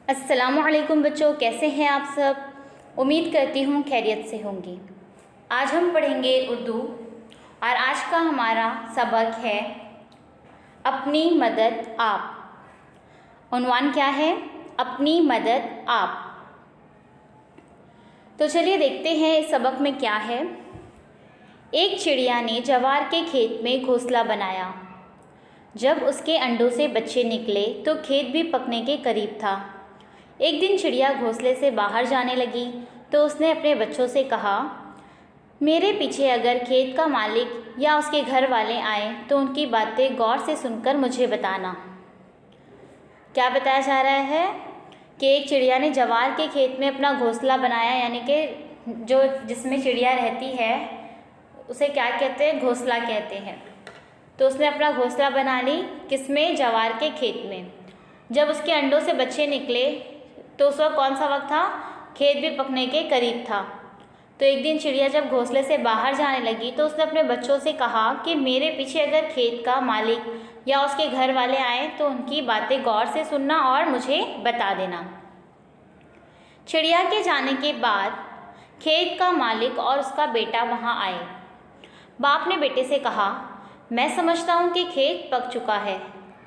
अस्सलामुअलैकुम बच्चों, कैसे हैं आप सब। उम्मीद करती हूँ खैरियत से होंगी। आज हम पढ़ेंगे उर्दू और आज का हमारा सबक है अपनी मदद आप। उन्वान क्या है? अपनी मदद आप। तो चलिए देखते हैं इस सबक में क्या है। एक चिड़िया ने जवार के खेत में घोंसला बनाया। जब उसके अंडों से बच्चे निकले तो खेत भी पकने के करीब था। एक दिन चिड़िया घोंसले से बाहर जाने लगी तो उसने अपने बच्चों से कहा, मेरे पीछे अगर खेत का मालिक या उसके घर वाले आए तो उनकी बातें गौर से सुनकर मुझे बताना। क्या बताया जा रहा है कि एक चिड़िया ने जवार के खेत में अपना घोंसला बनाया, यानी कि जो जिसमें चिड़िया रहती है उसे क्या कहते हैं? घोंसला कहते हैं। तो उसने अपना घोंसला बना ली किसमें? जवार के खेत में। जब उसके अंडों से बच्चे निकले तो उस वक्त कौन सा वक्त था? खेत भी पकने के करीब था। तो एक दिन चिड़िया जब घोंसले से बाहर जाने लगी तो उसने अपने बच्चों से कहा कि मेरे पीछे अगर खेत का मालिक या उसके घर वाले आए तो उनकी बातें गौर से सुनना और मुझे बता देना। चिड़िया के जाने के बाद खेत का मालिक और उसका बेटा वहाँ आए। बाप ने बेटे से कहा, मैं समझता हूँ कि खेत पक चुका है।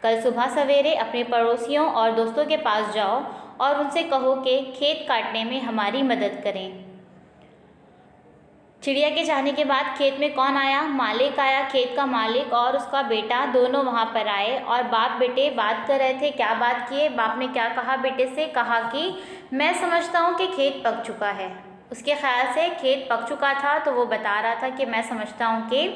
कल सुबह सवेरे अपने पड़ोसियों और दोस्तों के पास जाओ और उनसे कहो कि खेत काटने में हमारी मदद करें। चिड़िया के जाने के बाद खेत में कौन आया? मालिक आया। खेत का मालिक और उसका बेटा दोनों वहाँ पर आए और बाप बेटे बात कर रहे थे। क्या बात किए? बाप ने क्या कहा बेटे से? कहा कि मैं समझता हूँ कि खेत पक चुका है। उसके ख्याल से खेत पक चुका था तो वो बता रहा था कि मैं समझता हूँ कि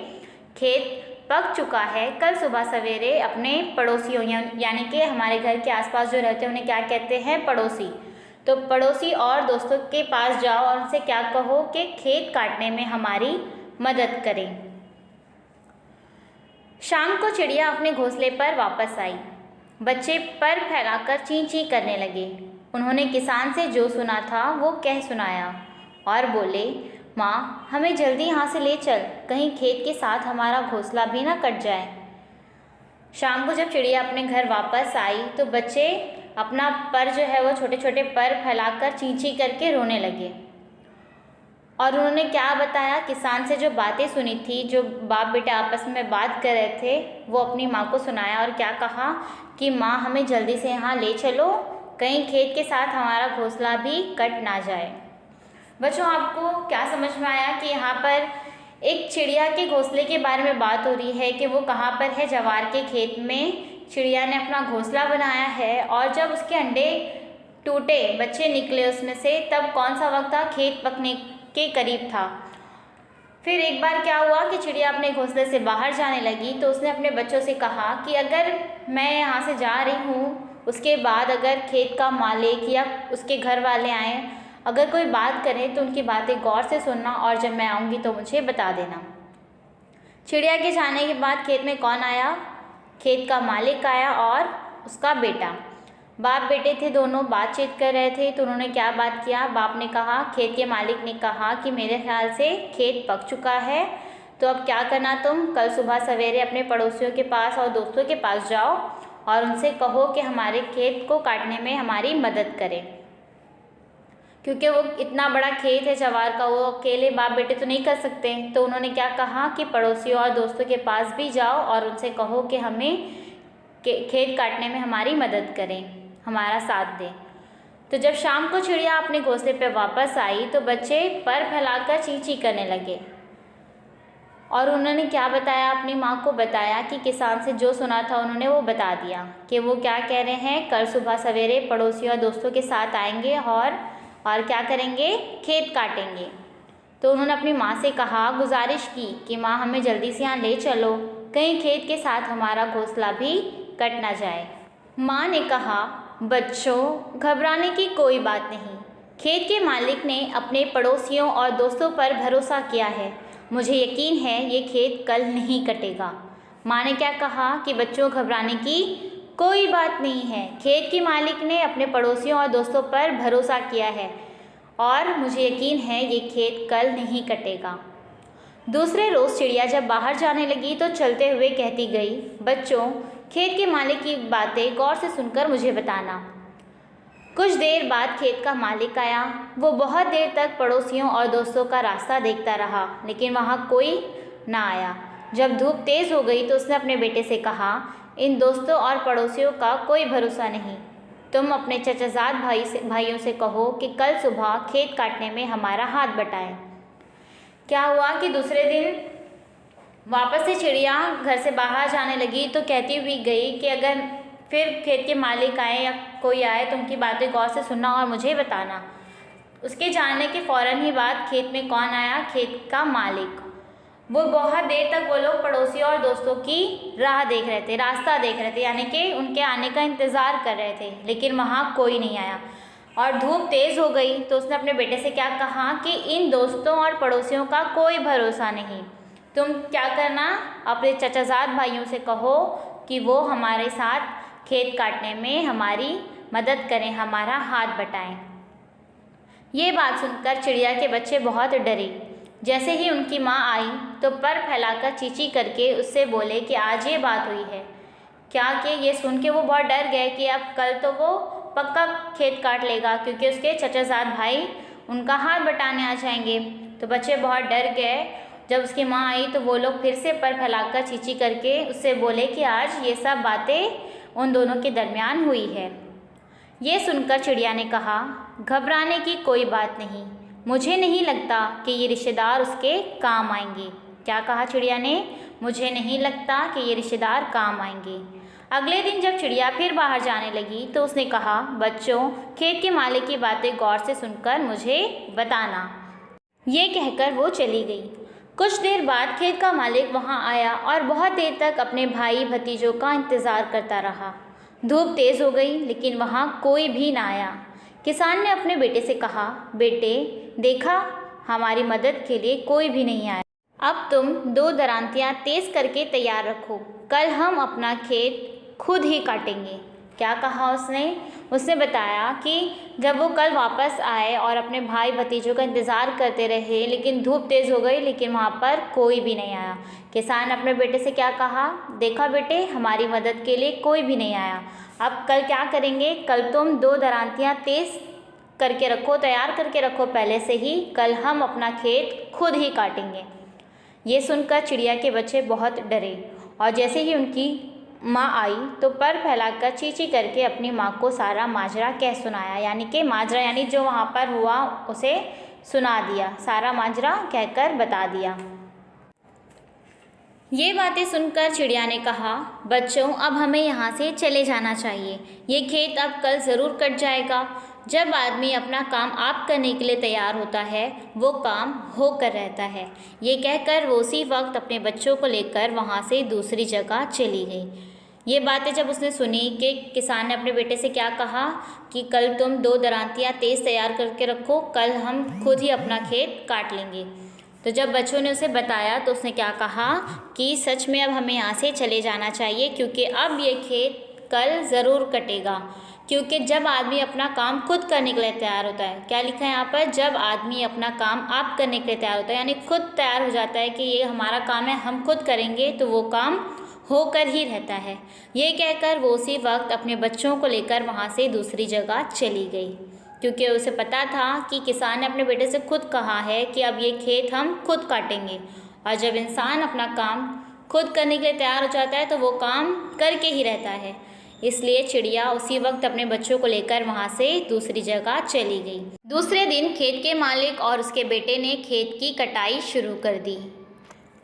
खेत पक चुका है। कल सुबह सवेरे अपने पड़ोसियों यानी कि हमारे घर के आसपास जो रहते हैं उन्हें क्या कहते हैं? पड़ोसी। तो पड़ोसी और दोस्तों के पास जाओ और उनसे क्या कहो कि खेत काटने में हमारी मदद करें। शाम को चिड़िया अपने घोंसले पर वापस आई। बच्चे पर फैलाकर चीं चीं करने लगे। उन्होंने किसान से जो सुना था वो कह सुनाया और बोले, माँ हमें जल्दी यहाँ से ले चल, कहीं खेत के साथ हमारा घोंसला भी ना कट जाए। शाम को जब चिड़िया अपने घर वापस आई तो बच्चे अपना पर जो है वो छोटे छोटे पर फैलाकर चीं चीं करके रोने लगे। और उन्होंने क्या बताया? किसान से जो बातें सुनी थी, जो बाप बेटा आपस में बात कर रहे थे, वो अपनी माँ को सुनाया और क्या कहा कि माँ हमें जल्दी से यहाँ ले चलो, कहीं खेत के साथ हमारा घोंसला भी कट ना जाए। बच्चों, आपको क्या समझ में आया कि यहाँ पर एक चिड़िया के घोंसले के बारे में बात हो रही है कि वो कहाँ पर है? जवार के खेत में चिड़िया ने अपना घोंसला बनाया है और जब उसके अंडे टूटे, बच्चे निकले उसमें से, तब कौन सा वक्त था? खेत पकने के करीब था। फिर एक बार क्या हुआ कि चिड़िया अपने घोंसले से बाहर जाने लगी तो उसने अपने बच्चों से कहा कि अगर मैं यहाँ से जा रही हूँ, उसके बाद अगर खेत का मालिक या उसके घर वाले आएँ, अगर कोई बात करें तो उनकी बातें गौर से सुनना और जब मैं आऊँगी तो मुझे बता देना। चिड़िया के जाने के बाद खेत में कौन आया? खेत का मालिक आया और उसका बेटा। बाप बेटे थे, दोनों बातचीत कर रहे थे। तो उन्होंने क्या बात किया? बाप ने कहा, खेत के मालिक ने कहा कि मेरे ख्याल से खेत पक चुका है, तो अब क्या करना तुम? कल सुबह सवेरे अपने पड़ोसियों के पास और दोस्तों के पास जाओ और उनसे कहो कि हमारे खेत को काटने में हमारी मदद करें। क्योंकि वो इतना बड़ा खेत है जवार का, वो अकेले बाप बेटे तो नहीं कर सकते। तो उन्होंने क्या कहा कि पड़ोसियों और दोस्तों के पास भी जाओ और उनसे कहो कि हमें खेत काटने में हमारी मदद करें, हमारा साथ दें। तो जब शाम को चिड़िया अपने घोंसले पर वापस आई तो बच्चे पर फैलाकर चीं चीं करने लगे। और उन्होंने क्या बताया? अपनी माँ को बताया कि किसान से जो सुना था उन्होंने वो बता दिया कि वो क्या कह रहे हैं, कल सुबह सवेरे पड़ोसियों और दोस्तों के साथ आएंगे और क्या करेंगे? खेत काटेंगे। तो उन्होंने अपनी माँ से कहा, गुजारिश की कि माँ हमें जल्दी से यहाँ ले चलो, कहीं खेत के साथ हमारा घोंसला भी कट ना जाए। माँ ने कहा, बच्चों घबराने की कोई बात नहीं, खेत के मालिक ने अपने पड़ोसियों और दोस्तों पर भरोसा किया है, मुझे यकीन है ये खेत कल नहीं कटेगा। माँ ने क्या कहा कि बच्चों घबराने की कोई बात नहीं है, खेत के मालिक ने अपने पड़ोसियों और दोस्तों पर भरोसा किया है और मुझे यकीन है ये खेत कल नहीं कटेगा। दूसरे रोज़ चिड़िया जब बाहर जाने लगी तो चलते हुए कहती गई, बच्चों खेत के मालिक की बातें गौर से सुनकर मुझे बताना। कुछ देर बाद खेत का मालिक आया। वो बहुत देर तक पड़ोसियों और दोस्तों का रास्ता देखता रहा, लेकिन वहाँ कोई ना आया। जब धूप तेज़ हो गई तो उसने अपने बेटे से कहा, इन दोस्तों और पड़ोसियों का कोई भरोसा नहीं। तुम अपने चचाजाद भाइयों से कहो कि कल सुबह खेत काटने में हमारा हाथ बटाएं। क्या हुआ कि दूसरे दिन वापस से चिड़िया घर से बाहर जाने लगी तो कहती हुई गई कि अगर फिर खेत के मालिक आए या कोई आए तो उनकी बातें गौर से सुनना और मुझे बताना। उसके जानने के फ़ौरन ही बाद खेत में कौन आया? खेत का मालिक। वो बहुत देर तक वो लोग पड़ोसियों और दोस्तों की राह देख रहे थे, रास्ता देख रहे थे, यानी कि उनके आने का इंतज़ार कर रहे थे, लेकिन वहाँ कोई नहीं आया। और धूप तेज़ हो गई तो उसने अपने बेटे से क्या कहा कि इन दोस्तों और पड़ोसियों का कोई भरोसा नहीं। तुम क्या करना, अपने चचाजाद भाइयों से कहो कि वो हमारे साथ खेत काटने में हमारी मदद करें, हमारा हाथ बटाएं। ये बात सुनकर चिड़िया के बच्चे बहुत डरे। जैसे ही उनकी माँ आई तो पर फैलाकर चींची करके उससे बोले कि आज ये बात हुई है। क्या कि ये सुन के वो बहुत डर गए कि अब कल तो वो पक्का खेत काट लेगा, क्योंकि उसके चचाजाद भाई उनका हाथ बटाने आ जाएंगे। तो बच्चे बहुत डर गए। जब उसकी माँ आई तो वो लोग फिर से पर फैलाकर चींची करके उससे बोले कि आज ये सब बातें उन दोनों के दरमियान हुई है। ये सुनकर चिड़िया ने कहा, घबराने की कोई बात नहीं, मुझे नहीं लगता कि ये रिश्तेदार उसके काम आएंगे। क्या कहा चिड़िया ने? मुझे नहीं लगता कि ये रिश्तेदार काम आएंगे। अगले दिन जब चिड़िया फिर बाहर जाने लगी तो उसने कहा, बच्चों, खेत के मालिक की बातें गौर से सुनकर मुझे बताना। ये कहकर वो चली गई। कुछ देर बाद खेत का मालिक वहाँ आया और बहुत देर तक अपने भाई भतीजों का इंतज़ार करता रहा। धूप तेज़ हो गई लेकिन वहाँ कोई भी ना आया। किसान ने अपने बेटे से कहा, बेटे देखा, हमारी मदद के लिए कोई भी नहीं आया। अब तुम 2 दरांतियाँ तेज़ करके तैयार रखो, कल हम अपना खेत खुद ही काटेंगे। क्या कहा उसने? उसने बताया कि जब वो कल वापस आए और अपने भाई भतीजों का इंतज़ार करते रहे, लेकिन धूप तेज़ हो गई लेकिन वहाँ पर कोई भी नहीं आया। किसान ने अपने बेटे से क्या कहा, देखा बेटे, हमारी मदद के लिए कोई भी नहीं आया। अब कल क्या करेंगे? कल तुम 2 दरांतियाँ तेज़ करके रखो, तैयार करके रखो पहले से ही, कल हम अपना खेत खुद ही काटेंगे। ये सुनकर चिड़िया के बच्चे बहुत डरे और जैसे ही उनकी माँ आई तो पर फैलाकर चींची करके अपनी माँ को सारा माजरा कह सुनाया, यानी कि माजरा यानी जो वहाँ पर हुआ उसे सुना दिया, सारा माजरा कहकर बता दिया। ये बातें सुनकर चिड़िया ने कहा, बच्चों, अब हमें यहाँ से चले जाना चाहिए। ये खेत अब कल ज़रूर कट जाएगा। जब आदमी अपना काम आप करने के लिए तैयार होता है, वो काम होकर रहता है। ये कहकर वो उसी वक्त अपने बच्चों को लेकर वहाँ से दूसरी जगह चली गई। ये बातें जब उसने सुनी कि किसान ने अपने बेटे से क्या कहा कि कल तुम 2 दरांतियाँ तेज़ तैयार करके रखो, कल हम खुद ही अपना खेत काट लेंगे। तो जब बच्चों ने उसे बताया तो उसने क्या कहा कि सच में अब हमें यहाँ से चले जाना चाहिए, क्योंकि अब ये खेत कल ज़रूर कटेगा। क्योंकि जब आदमी अपना काम खुद करने के लिए तैयार होता है, क्या लिखा है यहाँ पर, जब आदमी अपना काम आप करने के लिए तैयार होता है, यानी खुद तैयार हो जाता है कि ये हमारा काम है, हम खुद करेंगे, तो वो काम होकर ही रहता है। ये कहकर वो उसी वक्त अपने बच्चों को लेकर वहाँ से दूसरी जगह चली गई, क्योंकि उसे पता था कि किसान ने अपने बेटे से खुद कहा है कि अब ये खेत हम खुद काटेंगे। और जब इंसान अपना काम खुद करने के लिए तैयार हो जाता है तो वो काम करके ही रहता है। इसलिए चिड़िया उसी वक्त अपने बच्चों को लेकर वहाँ से दूसरी जगह चली गई। दूसरे दिन खेत के मालिक और उसके बेटे ने खेत की कटाई शुरू कर दी।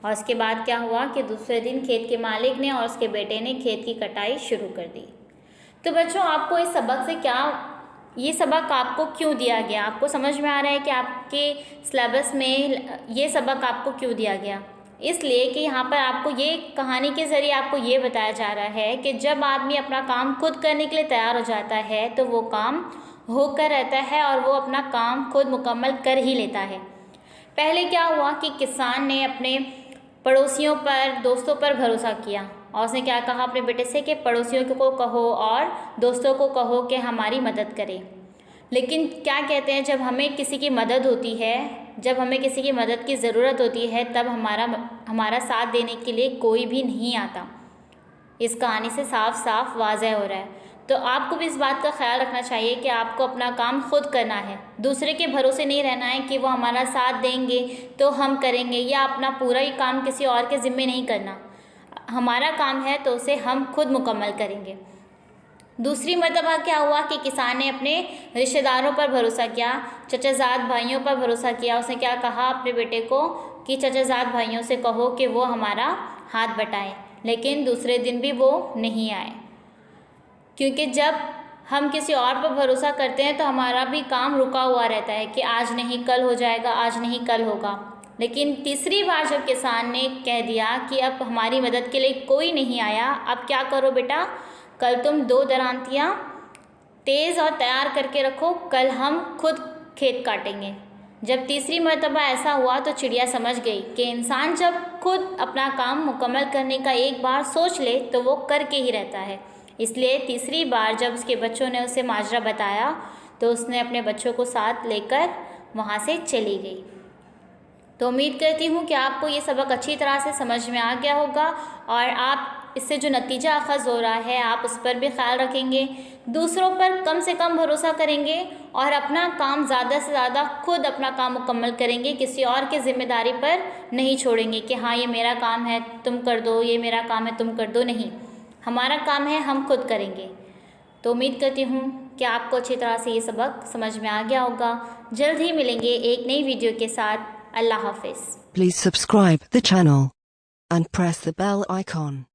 और उसके बाद क्या हुआ कि दूसरे दिन खेत के मालिक ने और उसके बेटे ने खेत की कटाई शुरू कर दी। तो बच्चों, आपको इस सबक से ये सबक आपको क्यों दिया गया? आपको समझ में आ रहा है कि आपके सिलेबस में ये सबक आपको क्यों दिया गया? इसलिए कि यहाँ पर आपको ये कहानी के ज़रिए आपको ये बताया जा रहा है कि जब आदमी अपना काम खुद करने के लिए तैयार हो जाता है तो वो काम होकर रहता है और वो अपना काम खुद मुकम्मल कर ही लेता है। पहले क्या हुआ कि किसान ने अपने पड़ोसियों पर, दोस्तों पर भरोसा किया और उसने क्या कहा अपने बेटे से कि पड़ोसियों को कहो और दोस्तों को कहो कि हमारी मदद करें। लेकिन क्या कहते हैं, जब हमें किसी की मदद होती है, जब हमें किसी की मदद की ज़रूरत होती है, तब हमारा साथ देने के लिए कोई भी नहीं आता। इस कहानी से साफ साफ वाज़ह हो रहा है। तो आपको भी इस बात का ख्याल रखना चाहिए कि आपको अपना काम खुद करना है, दूसरे के भरोसे नहीं रहना है कि वो हमारा साथ देंगे तो हम करेंगे, या अपना पूरा ही काम किसी और के ज़िम्मे नहीं करना। हमारा काम है तो उसे हम खुद मुकम्मल करेंगे। दूसरी मर्तबा क्या हुआ कि किसान ने अपने रिश्तेदारों पर भरोसा किया, चचाजाद भाइयों पर भरोसा किया। उसने क्या कहा अपने बेटे को कि चचाजाद भाइयों से कहो कि वो हमारा हाथ बटाएं, लेकिन दूसरे दिन भी वो नहीं आए। क्योंकि जब हम किसी और पर भरोसा करते हैं तो हमारा भी काम रुका हुआ रहता है कि आज नहीं कल हो जाएगा, आज नहीं कल होगा। लेकिन तीसरी बार जब किसान ने कह दिया कि अब हमारी मदद के लिए कोई नहीं आया, अब क्या करो बेटा, कल तुम 2 दरांतियाँ तेज़ और तैयार करके रखो, कल हम खुद खेत काटेंगे। जब तीसरी मर्तबा ऐसा हुआ तो चिड़िया समझ गई कि इंसान जब खुद अपना काम मुकम्मल करने का एक बार सोच ले तो वो करके ही रहता है। इसलिए तीसरी बार जब उसके बच्चों ने उसे माजरा बताया तो उसने अपने बच्चों को साथ लेकर वहाँ से चली गई। तो उम्मीद करती हूँ कि आपको ये सबक अच्छी तरह से समझ में आ गया होगा और आप इससे जो नतीजा अखज़ हो रहा है आप उस पर भी ख्याल रखेंगे, दूसरों पर कम से कम भरोसा करेंगे और अपना काम ज़्यादा से ज़्यादा खुद अपना काम मुकम्मल करेंगे, किसी और की ज़िम्मेदारी पर नहीं छोड़ेंगे कि हाँ ये मेरा काम है तुम कर दो, ये मेरा काम है तुम कर दो। नहीं, हमारा काम है हम खुद करेंगे। तो उम्मीद करती हूँ कि आपको अच्छी तरह से ये सबक समझ में आ गया होगा। जल्द ही मिलेंगे एक नई वीडियो के साथ। अल्लाह हाफिज़। Please subscribe the channel and press the bell icon.